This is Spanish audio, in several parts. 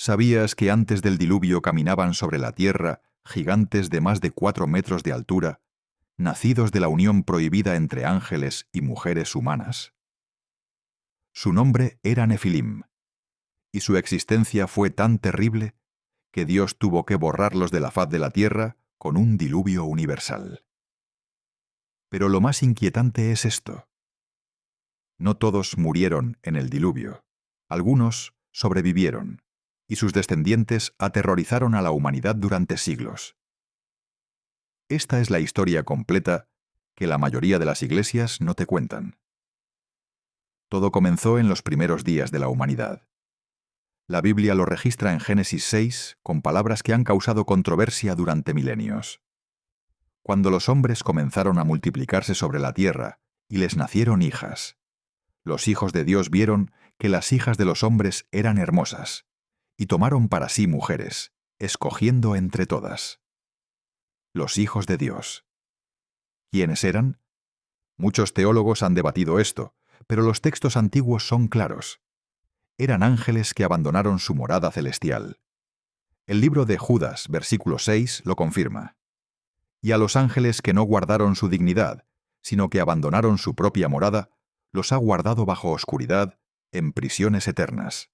¿Sabías que antes del diluvio caminaban sobre la tierra gigantes de más de 4 metros de altura, nacidos de la unión prohibida entre ángeles y mujeres humanas? Su nombre era Nefilim, y su existencia fue tan terrible que Dios tuvo que borrarlos de la faz de la tierra con un diluvio universal. Pero lo más inquietante es esto. No todos murieron en el diluvio. Algunos sobrevivieron, y sus descendientes aterrorizaron a la humanidad durante siglos. Esta es la historia completa que la mayoría de las iglesias no te cuentan. Todo comenzó en los primeros días de la humanidad. La Biblia lo registra en Génesis 6 con palabras que han causado controversia durante milenios. Cuando los hombres comenzaron a multiplicarse sobre la tierra y les nacieron hijas, los hijos de Dios vieron que las hijas de los hombres eran hermosas, y tomaron para sí mujeres, escogiendo entre todas. Los hijos de Dios. ¿Quiénes eran? Muchos teólogos han debatido esto, pero los textos antiguos son claros. Eran ángeles que abandonaron su morada celestial. El libro de Judas, versículo 6, lo confirma. Y a los ángeles que no guardaron su dignidad, sino que abandonaron su propia morada, los ha guardado bajo oscuridad, en prisiones eternas.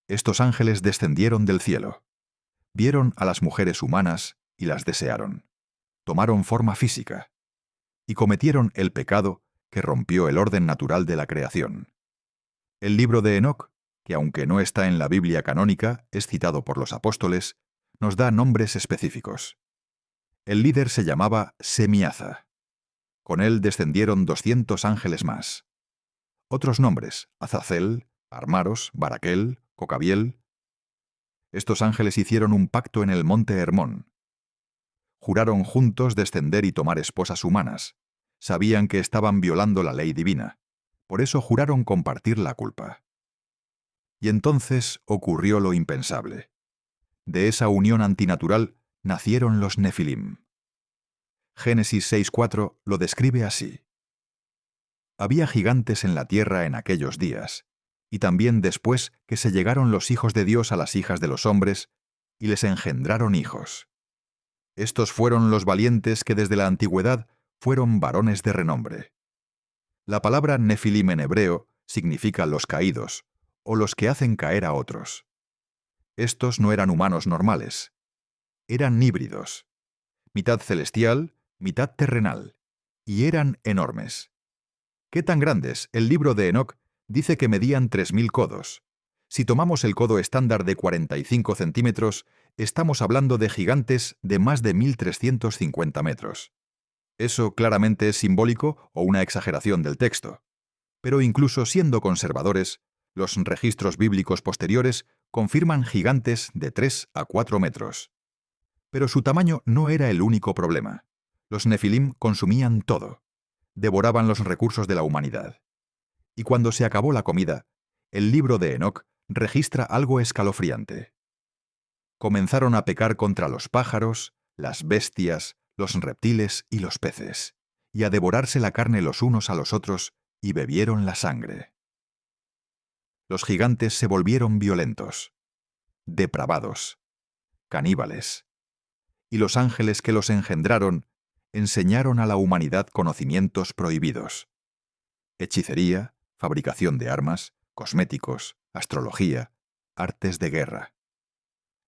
Estos ángeles descendieron del cielo. Vieron a las mujeres humanas y las desearon. Tomaron forma física. Y cometieron el pecado que rompió el orden natural de la creación. El libro de Enoc, que aunque no está en la Biblia canónica, es citado por los apóstoles, nos da nombres específicos. El líder se llamaba Semiaza. Con él descendieron 200 ángeles más. Otros nombres: Azazel, Armaros, Baraquel, Cocabiel. Estos ángeles hicieron un pacto en el monte Hermón. Juraron juntos descender y tomar esposas humanas. Sabían que estaban violando la ley divina. Por eso juraron compartir la culpa. Y entonces ocurrió lo impensable. De esa unión antinatural nacieron los Nefilim. Génesis 6:4 lo describe así. Había gigantes en la tierra en aquellos días, y también después que se llegaron los hijos de Dios a las hijas de los hombres, y les engendraron hijos. Estos fueron los valientes que desde la antigüedad fueron varones de renombre. La palabra Nefilim en hebreo significa los caídos, o los que hacen caer a otros. Estos no eran humanos normales. Eran híbridos, mitad celestial, mitad terrenal, y eran enormes. ¿Qué tan grandes? El libro de Enoc dice que medían 3000 codos. Si tomamos el codo estándar de 45 centímetros, estamos hablando de gigantes de más de 1350 metros. Eso claramente es simbólico o una exageración del texto. Pero incluso siendo conservadores, los registros bíblicos posteriores confirman gigantes de 3 a 4 metros. Pero su tamaño no era el único problema. Los Nefilim consumían todo. Devoraban los recursos de la humanidad. Y cuando se acabó la comida, el libro de Enoc registra algo escalofriante. Comenzaron a pecar contra los pájaros, las bestias, los reptiles y los peces, y a devorarse la carne los unos a los otros, y bebieron la sangre. Los gigantes se volvieron violentos, depravados, caníbales, y los ángeles que los engendraron enseñaron a la humanidad conocimientos prohibidos: hechicería, fabricación de armas, cosméticos, astrología, artes de guerra.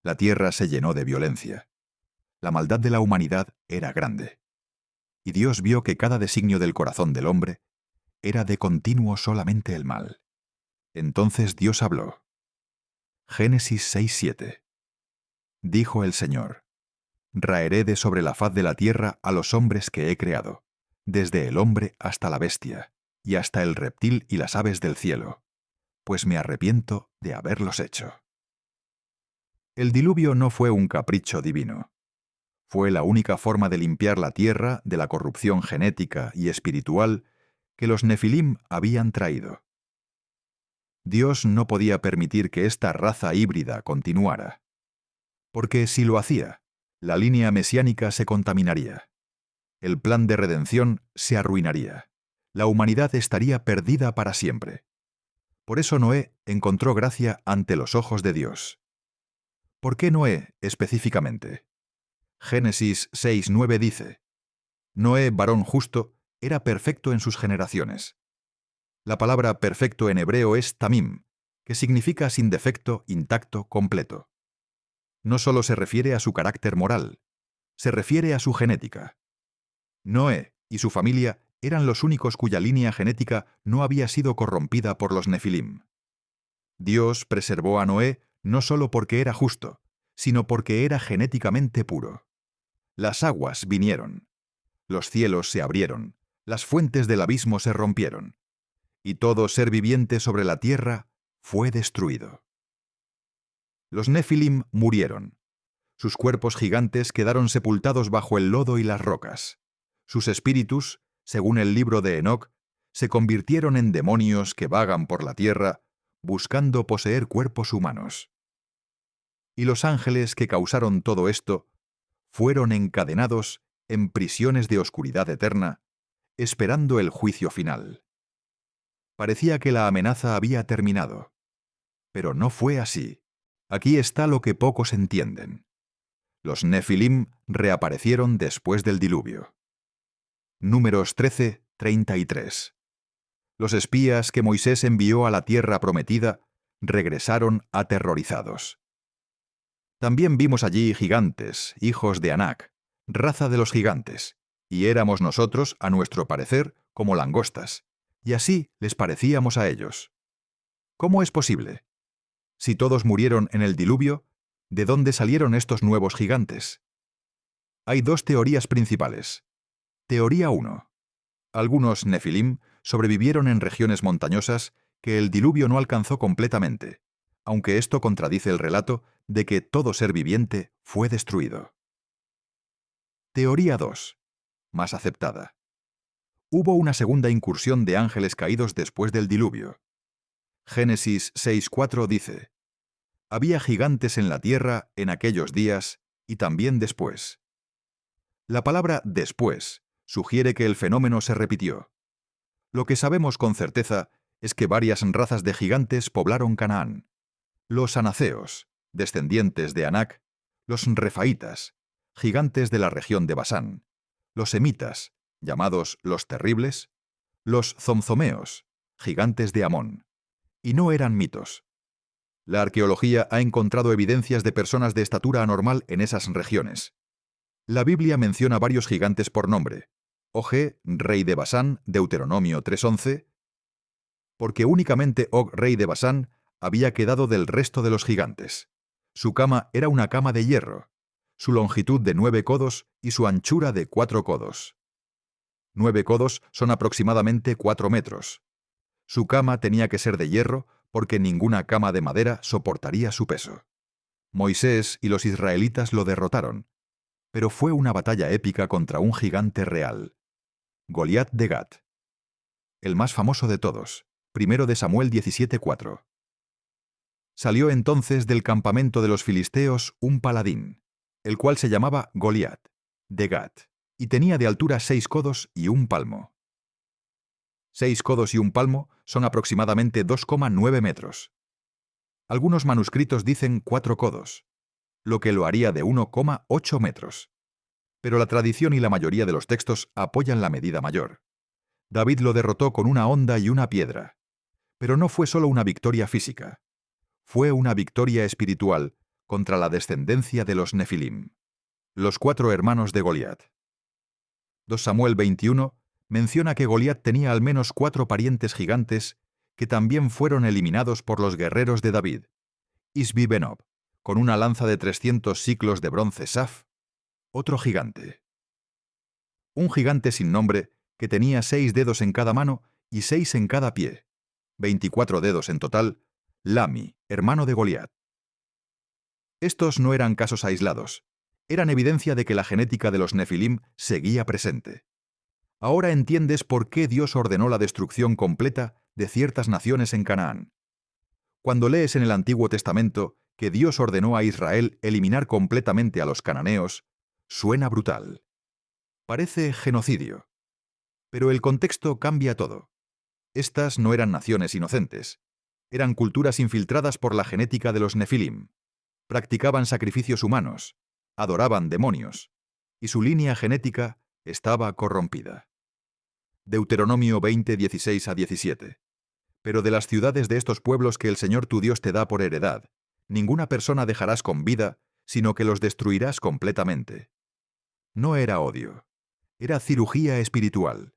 La tierra se llenó de violencia. La maldad de la humanidad era grande. Y Dios vio que cada designio del corazón del hombre era de continuo solamente el mal. Entonces Dios habló. Génesis 6:7. Dijo el Señor: Raeré de sobre la faz de la tierra a los hombres que he creado, desde el hombre hasta la bestia, y hasta el reptil y las aves del cielo, pues me arrepiento de haberlos hecho. El diluvio no fue un capricho divino. Fue la única forma de limpiar la tierra de la corrupción genética y espiritual que los Nefilim habían traído. Dios no podía permitir que esta raza híbrida continuara, porque si lo hacía, la línea mesiánica se contaminaría. El plan de redención se arruinaría. La humanidad estaría perdida para siempre. Por eso Noé encontró gracia ante los ojos de Dios. ¿Por qué Noé específicamente? Génesis 6:9 dice: Noé, varón justo, era perfecto en sus generaciones. La palabra perfecto en hebreo es tamim, que significa sin defecto, intacto, completo. No solo se refiere a su carácter moral, se refiere a su genética. Noé y su familia eran los únicos cuya línea genética no había sido corrompida por los Nefilim. Dios preservó a Noé no solo porque era justo, sino porque era genéticamente puro. Las aguas vinieron, los cielos se abrieron, las fuentes del abismo se rompieron, y todo ser viviente sobre la tierra fue destruido. Los Nefilim murieron. Sus cuerpos gigantes quedaron sepultados bajo el lodo y las rocas. Sus espíritus, según el libro de Enoc, se convirtieron en demonios que vagan por la tierra buscando poseer cuerpos humanos. Y los ángeles que causaron todo esto fueron encadenados en prisiones de oscuridad eterna, esperando el juicio final. Parecía que la amenaza había terminado, pero no fue así. Aquí está lo que pocos entienden. Los Nefilim reaparecieron después del diluvio. Números 13:33. Los espías que Moisés envió a la tierra prometida regresaron aterrorizados. También vimos allí gigantes, hijos de Anac, raza de los gigantes, y éramos nosotros, a nuestro parecer, como langostas, y así les parecíamos a ellos. ¿Cómo es posible? Si todos murieron en el diluvio, ¿de dónde salieron estos nuevos gigantes? Hay dos teorías principales. Teoría 1. Algunos Nefilim sobrevivieron en regiones montañosas que el diluvio no alcanzó completamente, aunque esto contradice el relato de que todo ser viviente fue destruido. Teoría 2. Más aceptada. Hubo una segunda incursión de ángeles caídos después del diluvio. Génesis 6:4 dice: Había gigantes en la tierra en aquellos días y también después. La palabra después sugiere que el fenómeno se repitió. Lo que sabemos con certeza es que varias razas de gigantes poblaron Canaán. Los anaceos, descendientes de Anac, los refaítas, gigantes de la región de Basán, los semitas, llamados los terribles, los zomzomeos, gigantes de Amón. Y no eran mitos. La arqueología ha encontrado evidencias de personas de estatura anormal en esas regiones. La Biblia menciona varios gigantes por nombre. Og, rey de Basán, Deuteronomio 3:11, porque únicamente Og, rey de Basán, había quedado del resto de los gigantes. Su cama era una cama de hierro, su longitud de 9 codos y su anchura de 4 codos. 9 codos son aproximadamente 4 metros. Su cama tenía que ser de hierro porque ninguna cama de madera soportaría su peso. Moisés y los israelitas lo derrotaron, pero fue una batalla épica contra un gigante real. Goliat de Gat. El más famoso de todos. 1 de Samuel 17:4. Salió entonces del campamento de los filisteos un paladín, el cual se llamaba Goliat, de Gat, y tenía de altura 6 codos y un palmo. 6 codos y un palmo son aproximadamente 2,9 metros. Algunos manuscritos dicen 4 codos, lo que lo haría de 1,8 metros. Pero la tradición y la mayoría de los textos apoyan la medida mayor. David lo derrotó con una honda y una piedra. Pero no fue solo una victoria física. Fue una victoria espiritual contra la descendencia de los Nefilim, los 4 hermanos de Goliat. 2 Samuel 21 menciona que Goliat tenía al menos 4 parientes gigantes que también fueron eliminados por los guerreros de David. Isbi-Benob, con una lanza de 300 siclos de bronce Saf, otro gigante. Un gigante sin nombre que tenía 6 dedos en cada mano y 6 en cada pie, 24 dedos en total, Lami, hermano de Goliat. Estos no eran casos aislados, eran evidencia de que la genética de los Nefilim seguía presente. Ahora entiendes por qué Dios ordenó la destrucción completa de ciertas naciones en Canaán. Cuando lees en el Antiguo Testamento que Dios ordenó a Israel eliminar completamente a los cananeos, suena brutal. Parece genocidio. Pero el contexto cambia todo. Estas no eran naciones inocentes. Eran culturas infiltradas por la genética de los Nefilim. Practicaban sacrificios humanos, adoraban demonios, y su línea genética estaba corrompida. Deuteronomio 20, 16 a 17. Pero de las ciudades de estos pueblos que el Señor tu Dios te da por heredad, ninguna persona dejarás con vida, sino que los destruirás completamente. No era odio, era cirugía espiritual.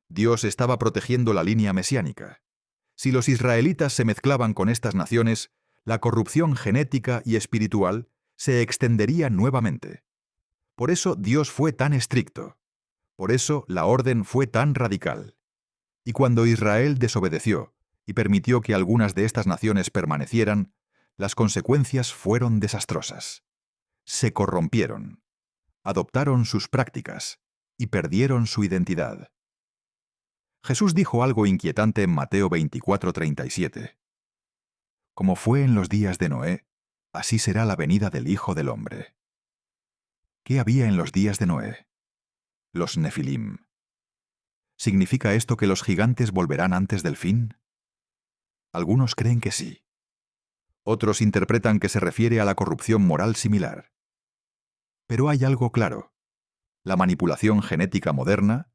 Dios estaba protegiendo la línea mesiánica. Si los israelitas se mezclaban con estas naciones, la corrupción genética y espiritual se extendería nuevamente. Por eso Dios fue tan estricto. Por eso la orden fue tan radical. Y cuando Israel desobedeció y permitió que algunas de estas naciones permanecieran, las consecuencias fueron desastrosas. Se corrompieron, adoptaron sus prácticas y perdieron su identidad. Jesús dijo algo inquietante en Mateo 24:37. Como fue en los días de Noé, así será la venida del Hijo del Hombre. ¿Qué había en los días de Noé? Los Nefilim. ¿Significa esto que los gigantes volverán antes del fin? Algunos creen que sí. Otros interpretan que se refiere a la corrupción moral similar. Pero hay algo claro. La manipulación genética moderna,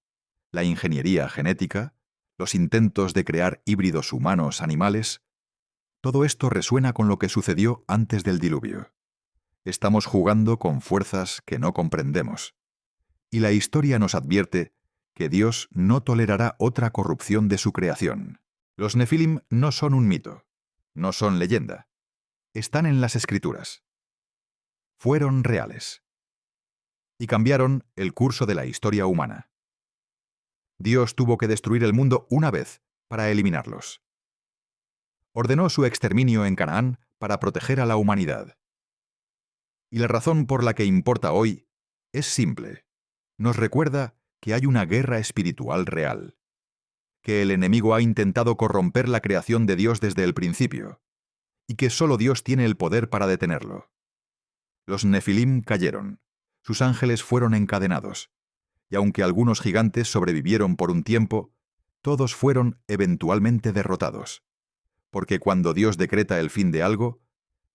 la ingeniería genética, los intentos de crear híbridos humanos-animales, todo esto resuena con lo que sucedió antes del diluvio. Estamos jugando con fuerzas que no comprendemos. Y la historia nos advierte que Dios no tolerará otra corrupción de su creación. Los Nefilim no son un mito, no son leyenda. Están en las Escrituras. Fueron reales. Y cambiaron el curso de la historia humana. Dios tuvo que destruir el mundo una vez para eliminarlos. Ordenó su exterminio en Canaán para proteger a la humanidad. Y la razón por la que importa hoy es simple. Nos recuerda que hay una guerra espiritual real, que el enemigo ha intentado corromper la creación de Dios desde el principio, y que solo Dios tiene el poder para detenerlo. Los Nefilim cayeron, sus ángeles fueron encadenados, y aunque algunos gigantes sobrevivieron por un tiempo, todos fueron eventualmente derrotados, porque cuando Dios decreta el fin de algo,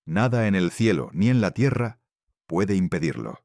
nada en el cielo ni en la tierra puede impedirlo.